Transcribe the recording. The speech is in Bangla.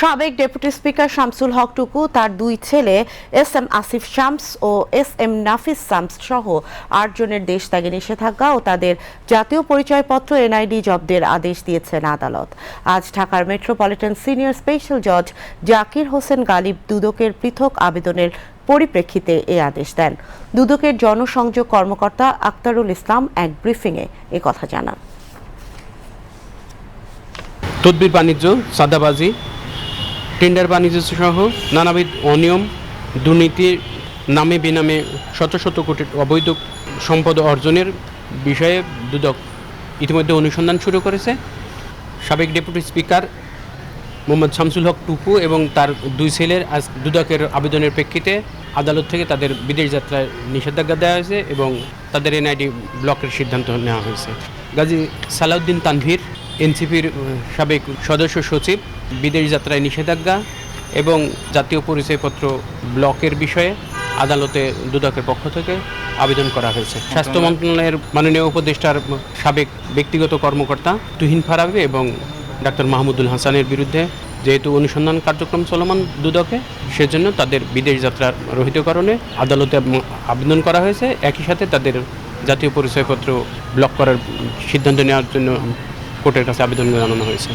সাবেক ডেপুটি স্পিকার শামসুল হক টুকু তার দুই ছেলে এস.এম. আসিফ শামস ও এস.এম. নাফিস শামস সহ ৮ জনের দেশ ত্যাগে নিষেধাজ্ঞা ও তাদের জাতীয় পরিচয়পত্র এনআইডি জব্দের আদেশ দিয়েছেন আদালত। আজ ঢাকার মেট্রোপলিটন সিনিয়র স্পেশাল জজ জাকির হোসেন গালিব দুদকের পৃথক আবেদনের পরিপ্রেক্ষিতে এ আদেশ দেন। দুদকের জনসংযোগ কর্মকর্তা আক্তারুল ইসলাম এক ব্রিফিংয়ে একথা জানান। তদবির বাণিজ্য, চাঁদাবাজি, টেন্ডার বাণিজ্য সহ নানাবিধ অনিয়ম, দুর্নীতির নামে বেনামে শত শত কোটি অবৈধ সম্পদ অর্জনের বিষয়ে দুদক ইতিমধ্যে অনুসন্ধান শুরু করেছে। সাবেক ডেপুটি স্পিকার মোহাম্মদ শামসুল হক টুকু এবং তার দুই ছেলের আজ দুদকের আবেদনের প্রেক্ষিতে আদালত থেকে তাদের বিদেশ যাত্রায় নিষেধাজ্ঞা দেওয়া হয়েছে এবং তাদের এনআইডি ব্লকের সিদ্ধান্ত নেওয়া হয়েছে। গাজী সালাউদ্দিন তানভীর, এনসিপির সাবেক সদস্য সচিব, বিদেশ যাত্রায় নিষেধাজ্ঞা এবং জাতীয় পরিচয়পত্র ব্লকের বিষয়ে আদালতে দুদকের পক্ষ থেকে আবেদন করা হয়েছে। স্বাস্থ্য মন্ত্রণালয়ের মাননীয় উপদেষ্টার সাবেক ব্যক্তিগত কর্মকর্তা তুহিন ফারাবি এবং ডাক্তার মাহমুদুল হাসানের বিরুদ্ধে যেহেতু অনুসন্ধান কার্যক্রম চলমান দুদকে, সেজন্য তাদের বিদেশ যাত্রা রহিতকরণে আদালতে আবেদন করা হয়েছে। একই সাথে তাদের জাতীয় পরিচয়পত্র ব্লক করার সিদ্ধান্ত নেওয়ার জন্য কোর্টের কাছে আবেদন জানানো হয়েছে।